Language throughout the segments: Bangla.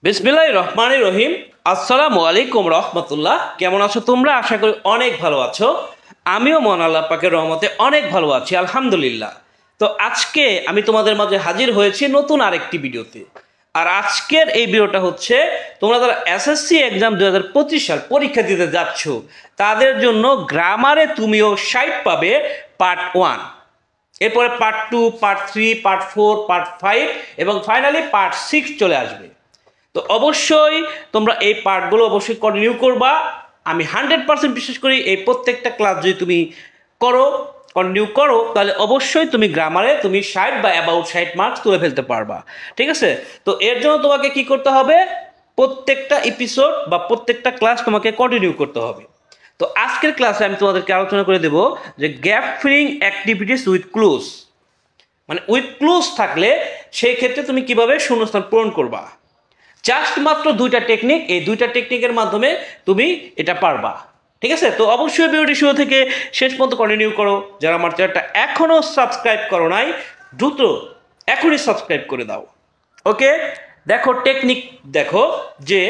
বিসমিল্লাহির রহমানির রহিম। আসসালামু আলাইকুম রহমতুল্লাহ। কেমন আছো তোমরা? আশা করি অনেক ভালো আছো। আমিও মহান আল্লাহ পাকের রহমতে অনেক ভালো আছি, আলহামদুলিল্লাহ। তো আজকে আমি তোমাদের মাঝে হাজির হয়েছি নতুন আরেকটি ভিডিওতে। আর আজকের এই ভিডিওটা হচ্ছে তোমরা যারা এসএসসি এক্সাম 2025 সাল পরীক্ষা দিতে যাচ্ছ তাদের জন্য গ্রামারে তুমিও 60 পাবে পার্ট 1, এরপরে পার্ট 2, পার্ট 3, পার্ট 4, পার্ট 5 এবং ফাইনালি পার্ট 6 চলে আসবে। তো অবশ্যই তোমরা এই পার্টগুলো অবশ্যই কন্টিনিউ করবা। আমি 100% বিশ্বাস করি এই প্রত্যেকটা ক্লাস যদি তুমি কন্টিনিউ করো তাহলে অবশ্যই তুমি গ্রামারে তুমি 60 বা অ্যাবাউট 60 মার্কস তুলে ফেলতে পারবা। ঠিক আছে? তো এর জন্য তোমাকে কি করতে হবে? প্রত্যেকটা এপিসোড বা প্রত্যেকটা ক্লাস তোমাকে কন্টিনিউ করতে হবে। তো আজকের ক্লাসে আমি তোমাদেরকে আলোচনা করে দেব যে gap filling activities with clues, মানে উইথ ক্লুজ থাকলে সেই ক্ষেত্রে তুমি কিভাবে শূন্যস্থান পূরণ করবা। জাস্ট মাত্র দুইটা টেকনিক, এই দুইটা টেকনিকের মাধ্যমে তুমি এটা পারবা। ঠিক আছে? তো অবশ্যই ভিডিওটি শুরু থেকে শেষ পর্যন্ত কন্টিনিউ করো। যারা আমার চ্যানেলটা এখনও সাবস্ক্রাইব করো নাই দ্রুত এখনই সাবস্ক্রাইব করে দাও। ওকে, দেখো টেকনিক, দেখো যে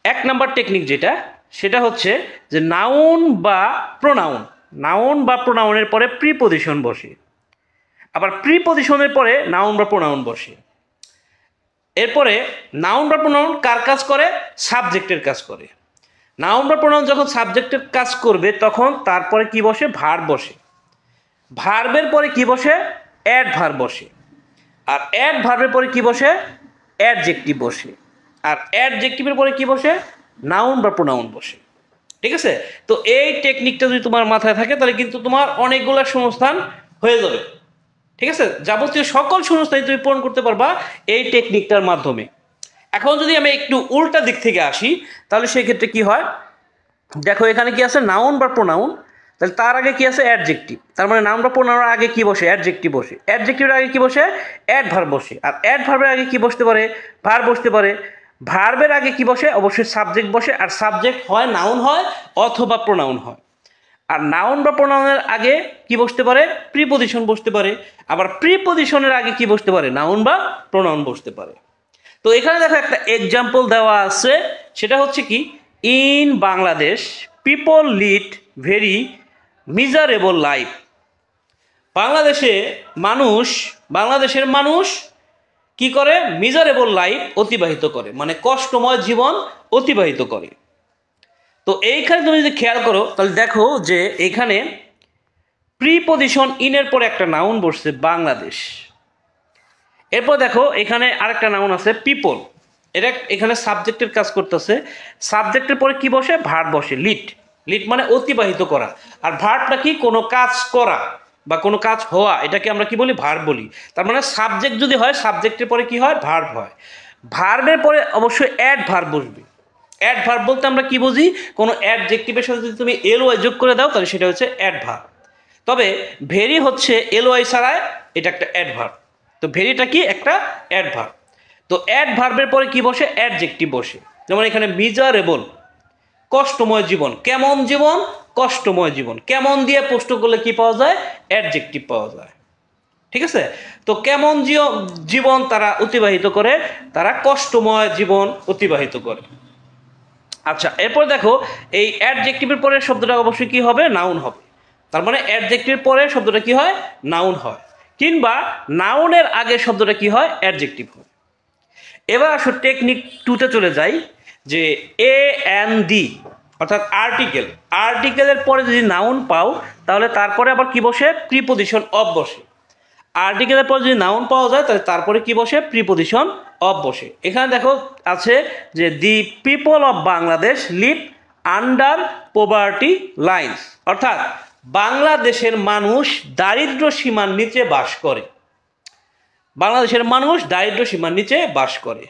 1 নাম্বার টেকনিক যেটা, সেটা হচ্ছে যে নাউন বা প্রোনাউনের পরে প্রিপজিশন বসে, আবার প্রিপজিশনের পরে নাউন বা প্রোনাউন বসে। এরপরে নাউন বা প্রোনাউন কার কাজ করে? সাবজেক্টের কাজ করে। নাউন বা প্রোনাউন যখন সাবজেক্টের কাজ করবে তখন তারপরে কি বসে? ভার্ব বসে। ভার্বের পরে কি বসে? অ্যাডভার্ব বসে। আর অ্যাডভার্বের পরে কি বসে? অ্যাডজেক্টিভ বসে। আর অ্যাডজেক্টিভের পরে কি বসে? নাউন বা প্রোনাউন বসে। ঠিক আছে? তো এই টেকনিকটা যদি তোমার মাথায় থাকে তাহলে কিন্তু তোমার অনেকগুলো শূন্যস্থান হয়ে যাবে। ঠিক আছে? যাবতীয় সকল শূন্যস্থান তুমি পূরণ করতে পারবা এই টেকনিকটার মাধ্যমে। এখন যদি আমি একটু উল্টা দিক থেকে আসি তাহলে সেক্ষেত্রে কি হয়? দেখো এখানে কি আছে? নাউন বা প্রোনাউন, তাহলে তার আগে কি আছে? অ্যাডজেক্টিভ। তার মানে নাউন বা প্রোনাউনের আগে কি বসে? অ্যাডজেক্টিভ বসে। অ্যাডজেক্টিভের আগে কি বসে? অ্যাডভার্ব বসে। আর অ্যাডভার্বের আগে কি বসতে পারে? ভার্ব বসতে পারে। ভার্বের আগে কি বসে? অবশ্যই সাবজেক্ট বসে। আর সাবজেক্ট হয় নাউন হয় অথবা প্রোনাউন হয়। আর নাউন বা প্রোনাউনের আগে কি বসতে পারে? প্রিপজিশন বসতে পারে। আবার প্রিপজিশনের আগে কি বসতে পারে? নাউন বা প্রোনাউন বসতে পারে। তো এখানে দেখো একটা এক্সাম্পল দেওয়া আছে, সেটা হচ্ছে কি, in Bangladesh people lead very miserable life. বাংলাদেশের মানুষ কি করে? মিজারেবল লাইফ অতিবাহিত করে, মানে কষ্টময় জীবন অতিবাহিত করে। তো এইখানে তুমি যদি খেয়াল করো তাহলে দেখো যে এখানে প্রিপজিশন ইনের পরে একটা নাউন বসছে বাংলাদেশ। এরপর দেখো এখানে আরেকটা নাউন আছে পিপল, এটা এখানে সাবজেক্টের কাজ করতেছে। সাবজেক্টের পরে কি বসে? ভার্ব বসে। লিড মানে অতিবাহিত করা। আর ভার্বটা কি? কোনো কাজ করা বা কোনো কাজ হওয়া, এটাকে আমরা কি বলি? ভার্ব বলি। তার মানে সাবজেক্ট যদি হয়, সাবজেক্টের পরে কি হয়? ভার্ব হয়। ভার্বের পরে অবশ্যই অ্যাডভার্ব বসবে। অ্যাডভার্ব বলতে আমরা কি বুঝি? কোনো অ্যাডজেক্টিভের সাথে যদি তুমি এলওয়াই যোগ করে দাও তাহলে সেটা হচ্ছে অ্যাডভার্ব। তবে ভেরি হচ্ছে এলওয়াই ছাড়ায়, এটা একটা অ্যাডভার্ব। তো ভেরিটা কি? একটা অ্যাডভার্ব। তো অ্যাডভার্বের পরে কি বসে? অ্যাডজেক্টিভ বসে। যেমন এখানে মিজারেবল, কষ্টময় জীবন। কেমন জীবন? কষ্টময় জীবন। কেমন দিয়ে প্রশ্ন করলে কি পাওয়া যায়? অ্যাডজেক্টিভ পাওয়া যায়। ঠিক আছে? তো কেমন জীবন তারা অতিবাহিত করে? তারা কষ্টময় জীবন অতিবাহিত করে। আচ্ছা, এরপর দেখো এই অ্যাডজেক্টিভের পরে শব্দটা অবশ্যই কি হবে? নাউন হবে। তার মানে অ্যাডজেক্টিভের পরে শব্দটা কি হয়? নাউন হয়। কিংবা নাউনের আগে শব্দটা কি হয়? অ্যাডজেক্টিভ হয়। এবার আসো টেকনিক 2তে চলে যাই, যে এ এন ডি অর্থাৎ আর্টিকেলের পরে যদি নাউন পাও তাহলে তারপরে আবার কি বসে? প্রিপজিশন অফ বসে। আর্টিকেলের পর যদি নাউন পাওয়া যায় তাহলে তারপরে কি বসে? প্রিপজিশন অফ বসে। এখানে দেখো আছে যে the people of Bangladesh live under poverty lines, অর্থাৎ বাংলাদেশের মানুষ দারিদ্র সীমার নিচে বাস করে। বাংলাদেশের মানুষ দারিদ্র সীমার নিচে বাস করে।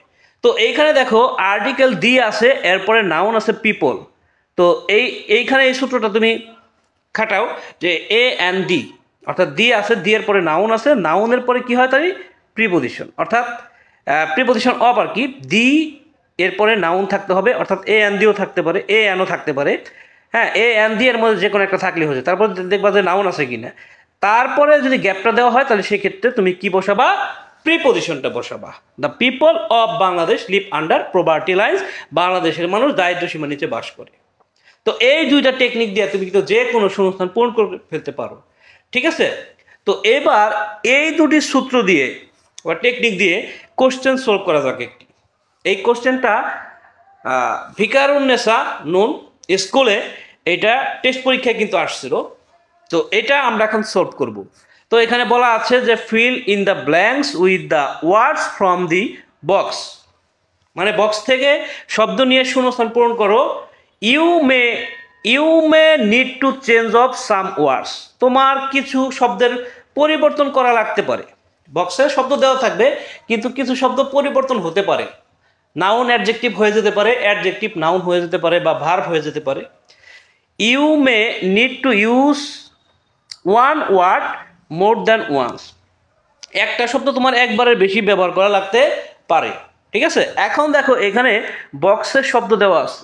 তো এইখানে দেখো আর্টিকেল দি আছে, এরপরে নাউন আছে পিপল। তো এইখানে এই সূত্রটা তুমি খাটাও যে এ অ্যান্ড ডি, অর্থাৎ দি আছে, দি এর পরে নাউন আছে, নাউনের পরে কি হয়? তাই প্রিপজিশন, অর্থাৎ প্রিপজিশন অফ আর কি। দি এরপরে নাউন থাকতে হবে, অর্থাৎ এ অ্যান্ড দিও থাকতে পারে, এ অ্যানও থাকতে পারে। হ্যাঁ, এ অ্যান্ড দি এর মধ্যে যে কোনো একটা থাকলে হয়েছে। তারপর দেখবা যে নাউন আছে কিনা। তারপরে যদি গ্যাপটা দেওয়া হয় তাহলে সেক্ষেত্রে তুমি কি বসাবা? প্রিপজিশনটা বসাবা। The people of Bangladesh live under poverty lines, বাংলাদেশের মানুষ দারিদ্র সীমার নিচে বাস করে। তো এই দুইটা টেকনিক দিয়ে তুমি কিন্তু যে কোনো শূন্যস্থান পূরণ করে ফেলতে পারো, ঠিক আছে। তো এবার এই দুটি সূত্র দিয়ে বা টেকনিক দিয়ে কোশ্চেন সলভ করা যাক একটি। এই কোশ্চেনটা ভিকারুন্নেসা নুন স্কুলে এটা টেস্ট পরীক্ষায় কিন্তু আসছিল। তো এটা আমরা এখন সলভ করব। তো এখানে বলা আছে যে fill in the blanks with the words from the box, মানে বক্স থেকে শব্দ নিয়ে শূন্যস্থান পূরণ করো। You may need to change of some words, তোমার কিছু শব্দের পরিবর্তন করা লাগতে পারে। বক্সে শব্দ দেওয়া থাকবে কিন্তু কিছু শব্দ পরিবর্তন হতে পারে। নাউন অ্যাডজেক্টিভ হয়ে যেতে পারে, অ্যাডজেক্টিভ নাউন হয়ে যেতে পারে, বা ভার্ব হয়ে যেতে পারে। You may need to use one word more than once, একটা শব্দ তোমার একবারের বেশি ব্যবহার করা লাগতে পারে, ঠিক আছে। এখন দেখো এখানে বক্সের শব্দ দেওয়া আছে,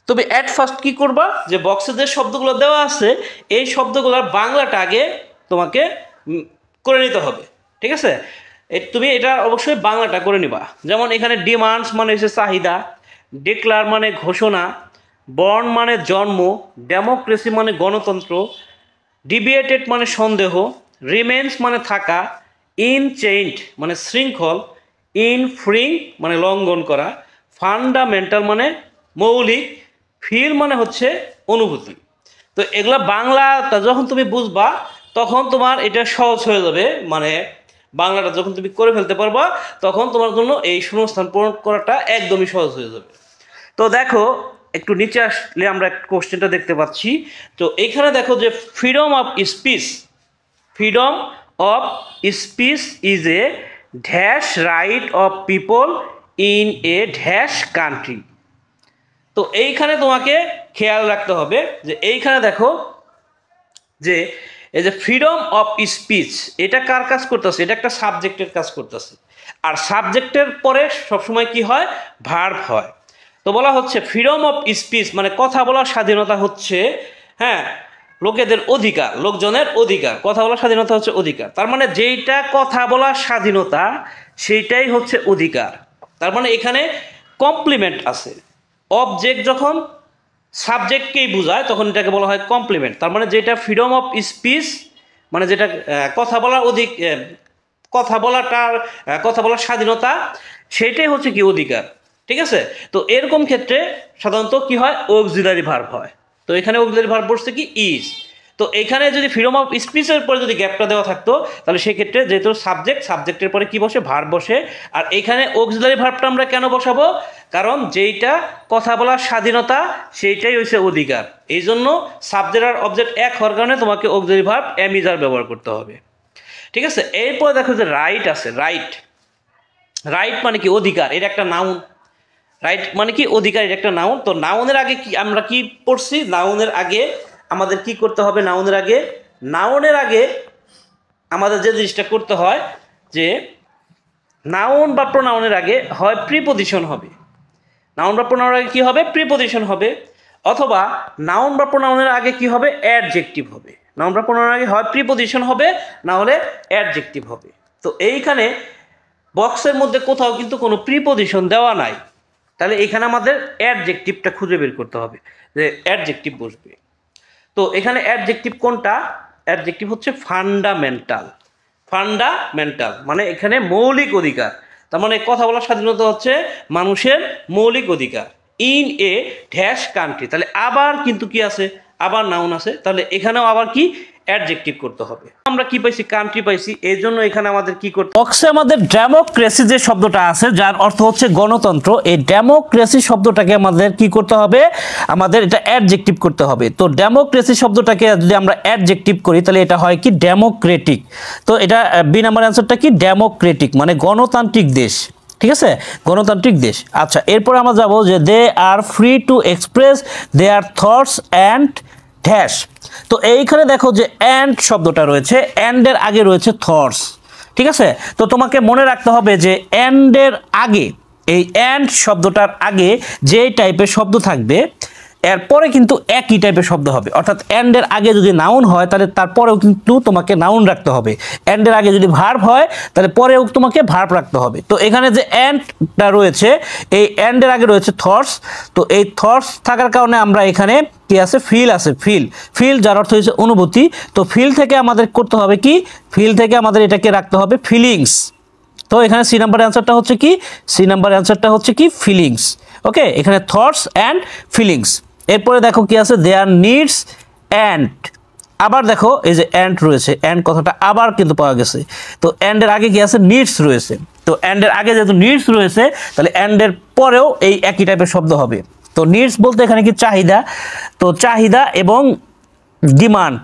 তুমি অ্যাট ফার্স্ট কি করবা, যে বক্সে যে শব্দগুলো দেওয়া আছে এই শব্দগুলোর বাংলাটা আগে তোমাকে করে নিতে হবে, ঠিক আছে। তুমি এটা অবশ্যই বাংলাটা করে নিবা। যেমন এখানে ডিমান্ডস মানে হচ্ছে চাহিদা, ডিক্লার মানে ঘোষণা, বর্ন মানে জন্ম, ডেমোক্রেসি মানে গণতন্ত্র, ডিবিয়েটেড মানে সন্দেহ, রিমেন্স মানে থাকা, ইনচেইন্ড মানে শৃঙ্খল, ইনফ্রিং মানে লঙ্ঘন করা, ফান্ডামেন্টাল মানে মৌলিক, ফিল মানে হচ্ছে অনুভূতি। তো এগুলা বাংলাটা যখন তুমি বুঝবা তখন তোমার এটা সহজ হয়ে যাবে, মানে বাংলাটা যখন তুমি করে ফেলতে পারবা তখন তোমার জন্য এই শূন্যস্থান পূরণ করাটা একদমই সহজ হয়ে যাবে। তো দেখো একটু নিচে আসলে আমরা কোশ্চেনটা দেখতে পাচ্ছি। তো এইখানে দেখো যে freedom of speech, freedom of speech is a dash right of people in a dash country. তো এইখানে তোমাকে খেয়াল রাখতে হবে যে এইখানে দেখো যে এই যে ফ্রিডম অফ স্পিচ এটা কার কাজ করতেছে, এটা একটা সাবজেক্টের কাজ করতেছে, আর সাবজেক্টের পরে সবসময় কি হয়, ভার্ব হয়। তো বলা হচ্ছে ফ্রিডম অফ স্পিচ মানে কথা বলার স্বাধীনতা হচ্ছে, হ্যাঁ, লোকেদের অধিকার, লোকজনের অধিকার, কথা বলার স্বাধীনতা হচ্ছে অধিকার। তার মানে যেইটা কথা বলার স্বাধীনতা সেইটাই হচ্ছে অধিকার। তার মানে এখানে কমপ্লিমেন্ট আছে। অবজেক্ট যখন সাবজেক্টকেই বোঝায় তখন এটাকে বলা হয় কমপ্লিমেন্ট। তার মানে যেটা ফ্রিডম অফ স্পিচ মানে যেটা কথা বলার স্বাধীনতা সেটাই হচ্ছে কি অধিকার, ঠিক আছে। তো এরকম ক্ষেত্রে সাধারণত কি হয়, অক্সিলারি ভার্ব হয়। তো এখানে অক্সিলারি ভার্ব বসছে কি ইজ। তো এখানে যদি ফ্রিডম অফ স্পিচের পরে যদি গ্যাপটা দেওয়া থাকতো তাহলে সেক্ষেত্রে যেহেতু সাবজেক্টের পরে কি বসে, ভার্ব বসে। আর এখানে অক্সিলারি ভার্বটা আমরা কেন বসাবো, কারণ যেইটা কথা বলার স্বাধীনতা সেইটাই হচ্ছে অধিকার। এই জন্য সাবজেক্ট আর অবজেক্ট এক হওয়ার কারণে তোমাকে অক্সিলারি ভার্ব এম ইজ আর ব্যবহার করতে হবে, ঠিক আছে। এরপর দেখো যে রাইট আছে, রাইট মানে কি অধিকার, এটা একটা নাউন। রাইট মানে কি অধিকার, এটা একটা নাউন। তো নাউনের আগে কি আমরা কি পড়ছি, নাউনের আগে আমাদের কি করতে হবে, নাউনের আগে আমাদের যে জিনিসটা করতে হয় যে নাউন বা প্রোনাউনের আগে হয় প্রিপজিশন হবে, নাউন বা প্রোনাউনের আগে কি হবে, প্রিপজিশন হবে, অথবা নাউন বা প্রোনাউনের আগে কি হবে, অ্যাডজেক্টিভ হবে। নাউন বা প্রোনাউনের আগে হয় প্রিপজিশন হবে, না হলে অ্যাডজেক্টিভ হবে। তো এইখানে বক্সের মধ্যে কোথাও কিন্তু কোনো প্রিপজিশন দেওয়া নাই, তাহলে এখানে আমাদের অ্যাডজেক্টিভটা খুঁজে বের করতে হবে যে অ্যাডজেক্টিভ বসবে। তো এখানে অ্যাডজেক্টিভ কোনটা, অ্যাডজেক্টিভ হচ্ছে ফান্ডামেন্টাল মানে এখানে মৌলিক অধিকার। তার মানে কথা বলার স্বাধীনতা হচ্ছে মানুষের মৌলিক অধিকার ইন এ ড্যাশ কান্ট্রি। তাহলে আবার কিন্তু কি আছে, আবার নাউন আছে, তাহলে এখানেও আবার কি অ্যাডজেক্টিভ করতে হবে। আমরা কি পাইছি, কান্ট্রি পাইছি, এই জন্য এখানে আমাদের কি করতে, বক্সে আমাদের ডেমোক্রেসি যে শব্দটা আছে যার অর্থ হচ্ছে গণতন্ত্র, এই ডেমোক্রেসি শব্দটাকে আমাদের কি করতে হবে, আমাদের এটা অ্যাডজেক্টিভ করতে হবে। তো ডেমোক্রেসি শব্দটাকে যদি আমরা অ্যাডজেক্টিভ করি তাহলে এটা হয় কি ডেমোক্রেটিক। তো এটা বি নাম্বার অ্যান্সারটা কি ডেমোক্রেটিক মানে গণতান্ত্রিক দেশ, ঠিক আছে, গণতান্ত্রিক দেশ। আচ্ছা, এরপর আমরা যাব যে they are free to express their thoughts and dash. তো এইখানে দেখো যে অ্যান্ড শব্দটা রয়েছে, অ্যান্ডের আগে রয়েছে থটস, ঠিক আছে। তো তোমাকে মনে রাখতে হবে যে অ্যান্ডের আগে, এই অ্যান্ড শব্দটার আগে যে টাইপের শব্দ থাকবে এরপরে কিন্তু একই টাইপের শব্দ হবে, অর্থাৎ এন্ডের আগে যদি নাউন হয় তাহলে তারপরেও কিন্তু তোমাকে নাউন রাখতে হবে, এন্ডের আগে যদি ভার্ব হয় তাহলে পরেও তোমাকে ভার্ব রাখতে হবে। তো এখানে যে এন্ডটা রয়েছে, এই এন্ডের আগে রয়েছে থটস, তো এই থটস থাকার কারণে আমরা এখানে কি আছে, ফিল আছে, ফিল যার অর্থ হচ্ছে অনুভূতি। তো ফিল থেকে আমাদের করতে হবে কি, ফিল থেকে আমাদের এটাকে রাখতে হবে ফিলিংস। তো এখানে সি নাম্বার অ্যান্সারটা হচ্ছে কি, সি নাম্বার অ্যান্সারটা হচ্ছে কি ফিলিংস। ওকে, এখানে থটস অ্যান্ড ফিলিংস। এরপরে দেখো কি আছে, দেয়ার নিডস অ্যান্ড, আবার দেখো এই যে অ্যান্ড রয়েছে, অ্যান্ড কথাটা আবার কিন্তু পাওয়া গেছে। তো অ্যান্ডের আগে কি আছে, নিডস রয়েছে। তো অ্যান্ডের আগে যেহেতু নিডস রয়েছে তাহলে অ্যান্ডের পরেও এই একই টাইপের শব্দ হবে। তো নিডস বলতে এখানে কি চাহিদা, তো চাহিদা এবং ডিমান্ড,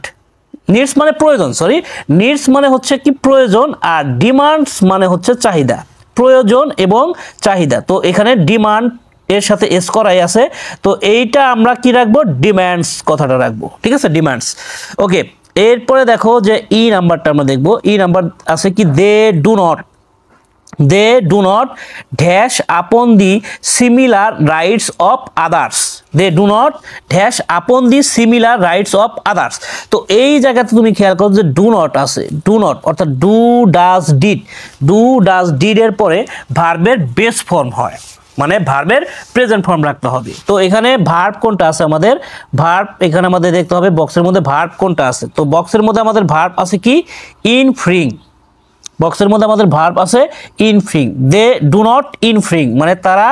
নিডস মানে প্রয়োজন, সরি নিডস মানে হচ্ছে কি প্রয়োজন, আর ডিমান্ডস মানে হচ্ছে চাহিদা, প্রয়োজন এবং চাহিদা। তো এখানে ডিমান্ড এর সাথে এস করাই আছে, তো এইটা আমরা কি রাখবো, ডিমান্ডস কথাটা রাখবো, ঠিক আছে, ডিমান্ডস। ওকে, এরপরে দেখো যে ই নাম্বারটা আমরা দেখবো, ই নাম্বার আছে কি, দে do not dash upon the similar rights of others, they do not dash upon the similar rights of others. তো এই জায়গাতে তুমি খেয়াল করো যে ডু নট আছে, ডু নট অর্থাৎ ডু ডাজ ডিড এর পরে ভার্বের বেস ফর্ম হয়, মানে ভার্বের প্রেজেন্ট ফর্ম রাখতে হবে। তো এখানে ভার্ব কোনটা আছে, আমাদের ভার্ব এখানে আমাদের দেখতে হবে বক্সের মধ্যে ভার্ব কোনটা আছে। তো বক্সের মধ্যে আমাদের ভার্ব আছে কি, ইনফ্রিং, বক্সের মধ্যে আমাদের ভার্ব আছে ইনফ্রিং। দে ডু নট ইনফ্রিং মানে তারা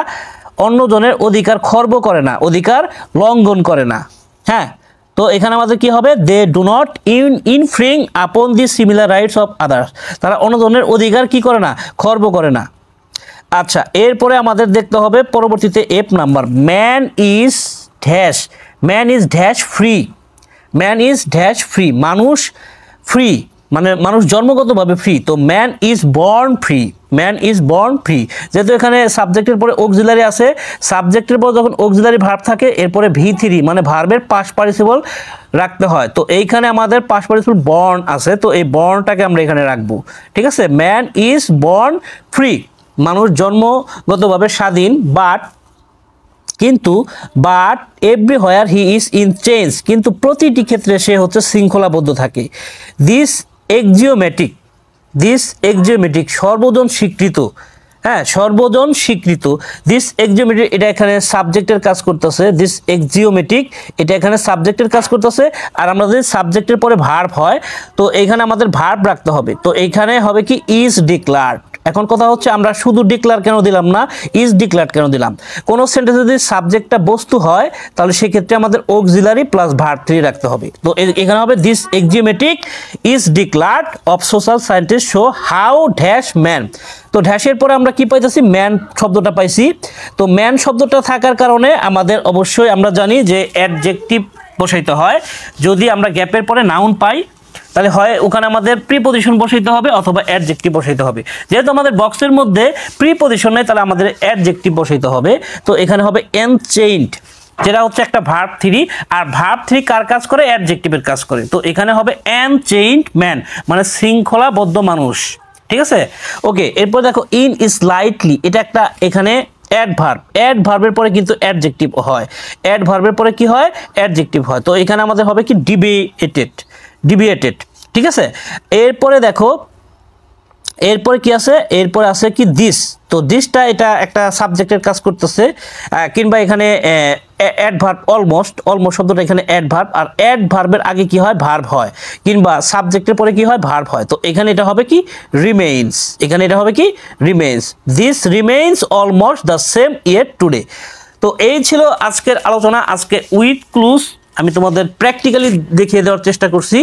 অন্যজনের অধিকার খর্ব করে না, অধিকার লঙ্ঘন করে না। হ্যাঁ, তো এখানে আমাদের কি হবে, দে ডু নট ইনফ্রিং আপন the similar rights of others, তারা অন্যজনের অধিকার কি করে না, খর্ব করে না। আচ্ছা, এরপরে আমাদের দেখতে হবে পরবর্তীতে F number, man is dash free, man is dash free, মানুষ ফ্রি মানে মানুষ জন্মগতভাবে ফ্রি। তো man is born free, man is born free, যেহেতু এখানে সাবজেক্টের পরে অক্সিলারি আছে, সাবজেক্টের পর যখন অক্সিলারি ভার্ব থাকে এরপরে V3 মানে ভার্বের পাস্ট পার্টিসিপল রাখতে হয়। তো এইখানে আমাদের পাস্ট পার্টিসিপল বর্ন আছে, তো এই বর্নটাকে আমরা এখানে রাখবো, ঠিক আছে। ম্যান ইজ বর্ন ফ্রি, মানুষ জন্মগতভাবে স্বাধীন, but everywhere he is in change, কিন্তু প্রতিটি ক্ষেত্রে সে হচ্ছে শৃঙ্খলাবদ্ধ থাকে। দিস এক্সিওমেটিক সর্বজন স্বীকৃত, হ্যাঁ সর্বজন স্বীকৃত, দিস এক্সিওমেটিক এটা এখানে সাবজেক্টের কাজ করতেছে, দিস এক্সিওমেটিক এটা এখানে সাবজেক্টের কাজ করতেছে। আর আমরা যদি সাবজেক্টের পরে ভার্ব হয় তো এখানে আমাদের ভার্ব রাখতে হবে, তো এইখানে হবে কি ইজ ডিক্লার্ড। এখন কথা হচ্ছে আমরা শুধু ডিক্লার কেন দিলাম না, ইজ ডিক্লার্ড কেন দিলাম। কোনো সেন্টেন্সে যদি সাবজেক্টটা বস্তু হয় তাহলে সেক্ষেত্রে আমাদের অক্সিলারি প্লাস ভার্ব 3 রাখতে হবে। তো এখানে হবে this axiomatic is declared of social scientist show how dash man. তো ড্যাশের পরে আমরা কি পাইতেছি, ম্যান শব্দটা পাইছি। তো ম্যান শব্দটা থাকার কারণে আমাদের অবশ্যই আমরা জানি যে অ্যাডজেক্টিভ বসাইতে হয়। যদি আমরা গ্যাপের পরে নাউন পাই তাহলে হয় ওখানে আমাদের প্রিপজিশন বসাইতে হবে অথবা অ্যাডজেক্টিভ বসাইতে হবে। যেহেতু আমাদের বক্সের মধ্যে প্রিপজিশন নেই তাহলে আমাদের অ্যাডজেক্টিভ বসাইতে হবে। তো এখানে হবে এনচেইনড, যেটা হচ্ছে একটা ভার্ব 3, আর ভার্ব 3 কার কাজ করে, অ্যাডজেক্টিভের কাজ করে। তো এখানে হবে এনচেইনড ম্যান মানে শৃঙ্খলাবদ্ধ মানুষ, ঠিক আছে। ওকে, এরপর দেখো ইন স্লাইটলি, এটা একটা এখানে অ্যাডভার্বের পরে কিন্তু অ্যাডজেক্টিভ হয়, অ্যাডভার্বের পরে কি হয়, অ্যাডজেক্টিভ হয়। তো এখানে আমাদের হবে কি ডিভিয়েটেড, ঠিক আছে। এরপরে দেখো এরপরে কি আছে, এরপরে আছে কি দিস। তো দিসটা এটা একটা সাবজেক্টের কাজ করতেছে, কিংবা এখানে অ্যাডভার্ব অলমোস্ট শব্দটা এখানে অ্যাডভার্ব, আর অ্যাডভার্বের আগে কি হয়, ভার্ব হয়, কিংবা সাবজেক্টের পরে কি হয়, ভার্ব হয়। তো এখানে এটা হবে কি রিমেইনস, এখানে এটা হবে কি remains, this remains almost the same yet today. তো এই ছিল আজকের আলোচনা। আজকে উইথ ক্লুজ আমি তোমাদের প্র্যাকটিক্যালি দেখিয়ে দেওয়ার চেষ্টা করছি।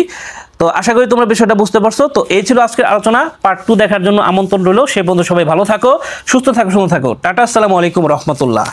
তো আশা করি তোমরা বিষয়টা বুঝতে পারছো। তো এই ছিল আজকের আলোচনা, পার্ট 2 দেখার জন্য আমন্ত্রণ রইল। সে বন্ধু সবাই ভালো থাকো, সুস্থ থাকো, সুন্দর থাকো। টাটা, আসসালামু আলাইকুম রহমতুল্লাহ।